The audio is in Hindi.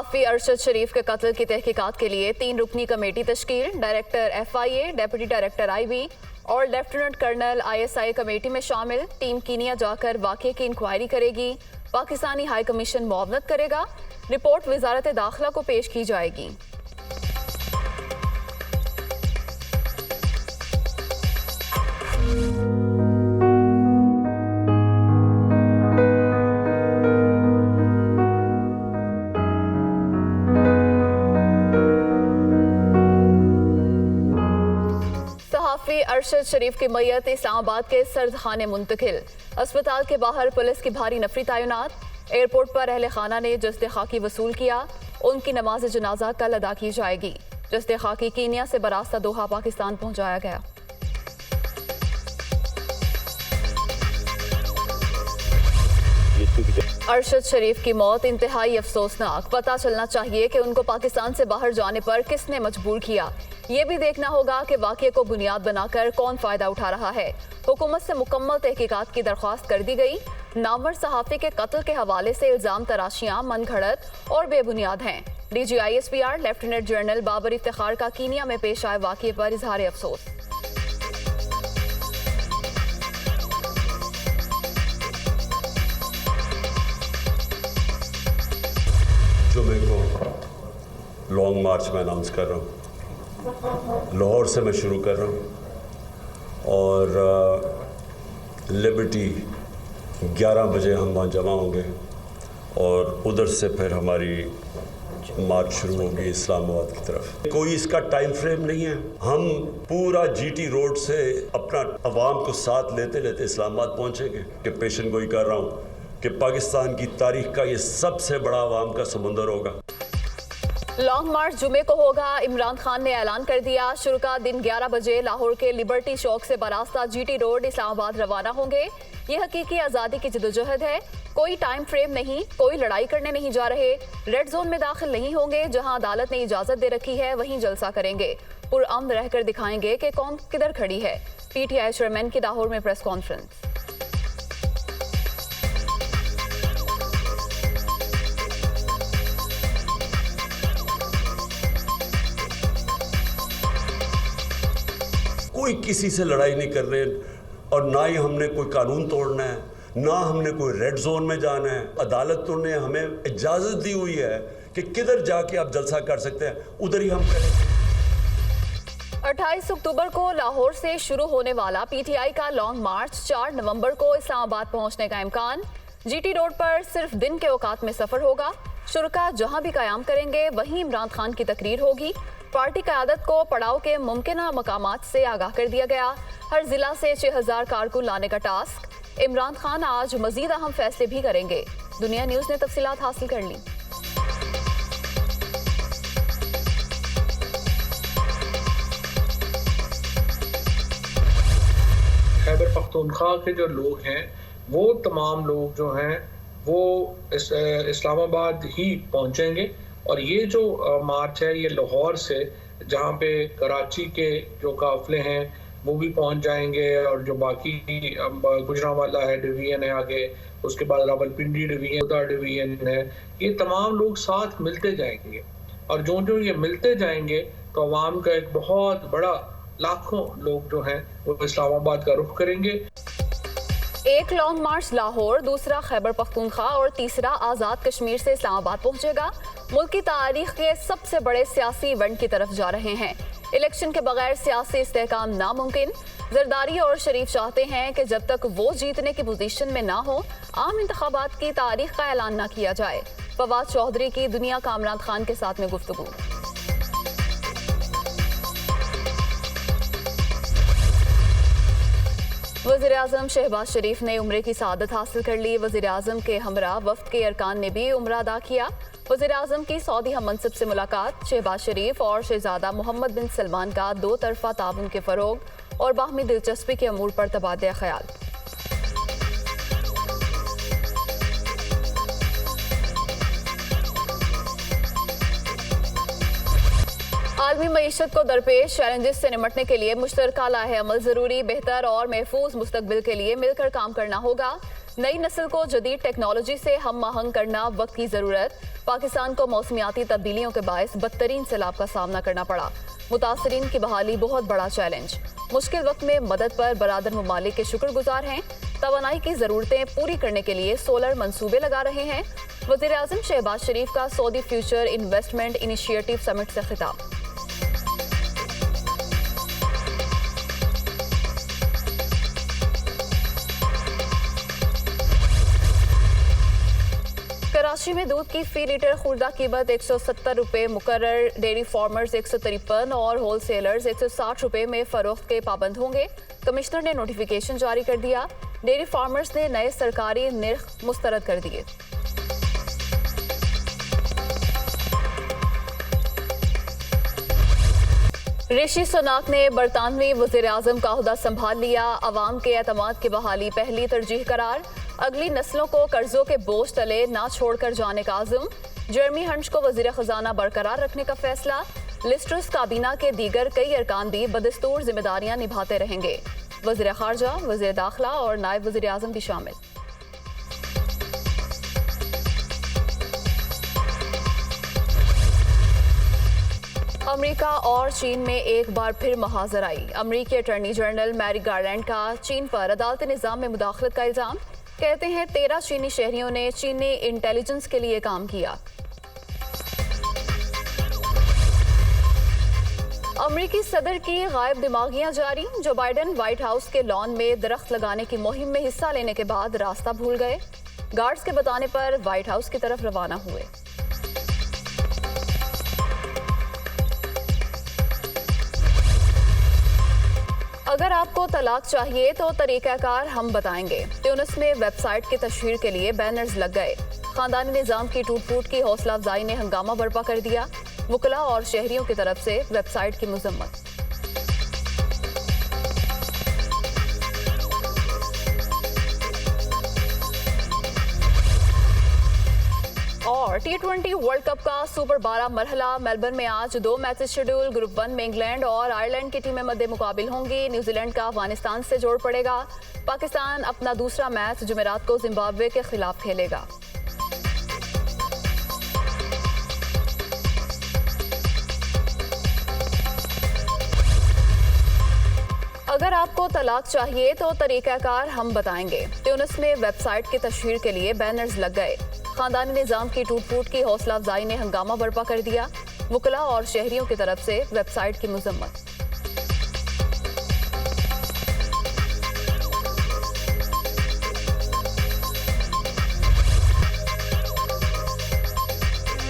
सहाफ़ी अरशद शरीफ के कत्ल की तहकीकात के लिए 3 रुकनी कमेटी तश्कील। Director FIA, deputy director IB और लेफ्टिनेंट कर्नल ISI कमेटी में शामिल। टीम कीनिया जाकर वाक़े की इंक्वायरी करेगी। पाकिस्तानी हाई कमीशन मुआवनत करेगा। रिपोर्ट वजारत दाखिला को पेश की जाएगी। सहाफ़ी अरशद शरीफ की मैयत इस्लामाबाद के सर्द खाने मुंतकिल। अस्पताल के बाहर पुलिस की भारी नफरी तैनात। एयरपोर्ट पर अहले खाना ने जस्ते खाकी वसूल किया। उनकी नमाज जनाजा कल अदा की जाएगी। जस्ते खाकी कीनिया से बरास्ता दोहा पाकिस्तान पहुंचाया गया। अरशद शरीफ की मौत इंतहाई अफसोसनाक। पता चलना चाहिए कि उनको पाकिस्तान से बाहर जाने पर किसने मजबूर किया। ये भी देखना होगा कि वाक़े को बुनियाद बनाकर कौन फायदा उठा रहा है। हुकूमत से मुकम्मल तहकीकात की दरख्वास्त कर दी गई। नामवर सहाफ़ी के कत्ल के हवाले से इल्ज़ाम तराशियां मनगढ़ंत और बेबुनियाद हैं। DG ISPR lieutenant general Babar Iftikhar का कीनिया में पेश आए वाक़े पर इजहार अफसोस। जुमे को लॉन्ग मार्च में अनाउंस कर रहा हूँ। लाहौर से मैं शुरू कर रहा हूँ और लिबर्टी 11 बजे हम वहाँ जमा होंगे और उधर से फिर हमारी मार्च शुरू होगी इस्लामाबाद की तरफ। कोई इसका टाइम फ्रेम नहीं है। हम पूरा GT रोड से अपना अवाम को साथ लेते लेते इस्लामाबाद पहुँचेंगे। कि पेशन गोई कर रहा हूँ कि पाकिस्तान की तारीख का ये सबसे बड़ा अवाम का समुंदर होगा। लॉन्ग मार्च जुमे को होगा। इमरान खान ने ऐलान कर दिया। शुरुका दिन 11 बजे लाहौर के लिबर्टी चौक से बरास्ता GT रोड इस्लामाबाद रवाना होंगे। ये हकीकी आज़ादी की जदोजहद है। कोई टाइम फ्रेम नहीं, कोई लड़ाई करने नहीं जा रहे। रेड जोन में दाखिल नहीं होंगे। जहां अदालत ने इजाजत दे रखी है वहीं जलसा करेंगे। पुरअमन रहकर दिखाएंगे कि कौन किधर खड़ी है। PTI चेयरमैन की लाहौर में प्रेस कॉन्फ्रेंस। कोई किसी से लड़ाई नहीं कर रहे और ना ही हमने कोई कानून तोड़ना है, ना हमने कोई रेड जोन में जाना है। अदालत ने हमें इजाज़त दी हुई है कि किधर जाके आप जलसा कर सकते हैं, उधर ही हम करेंगे। 28 अक्टूबर को लाहौर से शुरू होने वाला PTI का लॉन्ग मार्च 4 नवंबर को इस्लामाबाद पहुंचने का इम्कान। GT रोड पर सिर्फ दिन के औकात में सफर होगा। शुरका जहां भी कयाम करेंगे वहीं इमरान खान की तकरीर होगी। पार्टी क़यादत को पड़ाव के मुमकिना मकामात से आगाह कर दिया गया। हर जिला से 6000 कारकुन लाने का टास्क। इमरान खान आज मजीद अहम फैसले भी करेंगे। दुनिया न्यूज़ ने तफसीलात हासिल कर ली। खैबर पख्तूनख्वा के जो लोग हैं वो तमाम लोग जो हैं वो इस्लामाबाद ही पहुंचेंगे। और ये जो मार्च है ये लाहौर से, जहाँ पे कराची के जो काफिले हैं वो भी पहुंच जाएंगे और जो बाकी गुजरांवाला है डिवीजन है आगे, उसके बाद रावलपिंडी डिवीजन है, ये तमाम लोग साथ मिलते जाएंगे। और जो जो ये मिलते जाएंगे तो अवाम का एक बहुत बड़ा लाखों लोग जो हैं वो इस्लामाबाद का रुख करेंगे। एक लॉन्ग मार्च लाहौर, दूसरा खैबर पख्तूनख्वा और तीसरा आज़ाद कश्मीर से इस्लामाबाद पहुंचेगा। मुल्क की तारीख के सबसे बड़े सियासी इवेंट की तरफ जा रहे हैं। इलेक्शन के बगैर सियासी इस्तेहकाम नामुमकिन। जरदारी और शरीफ चाहते हैं कि जब तक वो जीतने की पोजीशन में ना हो, आम इंतखाबात की तारीख का ऐलान ना किया जाए। फवाद चौधरी की दुनिया का इमरान खान के साथ में गुफ्तगू। वज़ीर-ए-आज़म शहबाज शरीफ ने उम्रे की सआदत हासिल कर ली। वज़ीर-ए-आज़म के हमरा वफ्द के अरकान ने भी उम्रा अदा किया। वज़ीर-ए-आज़म की सऊदी हममंसब से मुलाकात। शहबाज शरीफ और शहजादा मोहम्मद बिन सलमान का 2 तरफ़ा ताउन के फ़रोग और बाहमी दिलचस्पी के अमूर पर तबादला ख्याल। आलमी मईशत को दरपेश चैलेंजेस से निपटने के लिए मुश्तरका लाहे अमल जरूरी। बेहतर और महफूज मुस्तकबिल के लिए मिलकर काम करना होगा। नई नस्ल को जदीद टेक्नोलॉजी से हम आहंग करना वक्त की जरूरत। पाकिस्तान को मौसमियाती तब्दीलियों के बायस बदतरीन सैलाब का सामना करना पड़ा। मुतासरीन की बहाली बहुत बड़ा चैलेंज। मुश्किल वक्त में मदद पर बरादर ममालिक के शुक्रगुजार हैं। तवानाई की जरूरतें पूरी करने के लिए सोलर मंसूबे लगा रहे हैं। वज़ीर आज़म शहबाज शरीफ का Saudi future investment initiative summit से खिताब। कराची में दूध की फी लीटर खुर्दा कीमत 170 रुपये मुकर्रर। डेयरी फार्मर्स 153 और होलसेलर्स 160 रुपये में फरोख्त के पाबंद होंगे। कमिश्नर ने नोटिफिकेशन जारी कर दिया। डेयरी फार्मर्स ने नए सरकारी निर्ख मुस्तरद कर दिए। ऋषि सुनाक ने बरतानवी वज़ीर आज़म का ओहदा संभाल लिया। अवाम के एतमाद की बहाली पहली तरजीह करार। अगली नस्लों को कर्जों के बोझ तले ना छोड़कर जाने का आज़म। जर्मी हंच को वज़ीर खजाना बरकरार रखने का फैसला। लिस्ट्रस काबीना के दीगर कई अरकान भी बदस्तूर जिम्मेदारियां निभाते रहेंगे। वज़ीर खारजा, वज़ीर दाखिला और नायब वज़ीर आज़म भी शामिल। अमेरिका और चीन में एक बार फिर महाजर आई। अमेरिकी अटॉर्नी जनरल मैरी गारलैंड का चीन पर अदालती निज़ाम में मुदाखलत का इल्ज़ाम। कहते हैं 13 चीनी शहरियों ने चीनी इंटेलिजेंस के लिए काम किया। अमेरिकी सदर की गायब दिमागियां जारी। जो बाइडेन व्हाइट हाउस के लॉन में दरख्त लगाने की मुहिम में हिस्सा लेने के बाद रास्ता भूल गए। गार्ड्स के बताने पर व्हाइट हाउस की तरफ रवाना हुए। अगर आपको तलाक चाहिए तो तरीकाकार हम बताएंगे। ट्यूनिस में वेबसाइट की तशहीर के लिए बैनर्स लग गए। खानदानी निज़ाम की टूट फूट की हौसला अफजाई ने हंगामा बर्पा कर दिया। वकला और शहरियों की तरफ से वेबसाइट की मजम्मत। और T20 वर्ल्ड कप का सुपर 12 मरहला। मेलबर्न में आज 2 मैचेस शेड्यूल। ग्रुप 1 में इंग्लैंड और आयरलैंड की टीमें मध्य मुकाबिल होंगी। न्यूजीलैंड का अफगानिस्तान से जोड़ पड़ेगा। पाकिस्तान अपना दूसरा मैच जुमेरात को जिम्बाब्वे के खिलाफ खेलेगा। अगर आपको तलाक चाहिए तो तरीकाकार हम बताएंगे। ट्यूनिस में वेबसाइट की तशहीर के लिए बैनर्स लग गए। खानदानी निज़ाम की टूट फूट की हौसला अफजाई ने हंगामा बर्पा कर दिया। वकला और शहरियों की तरफ से वेबसाइट की मजम्मत।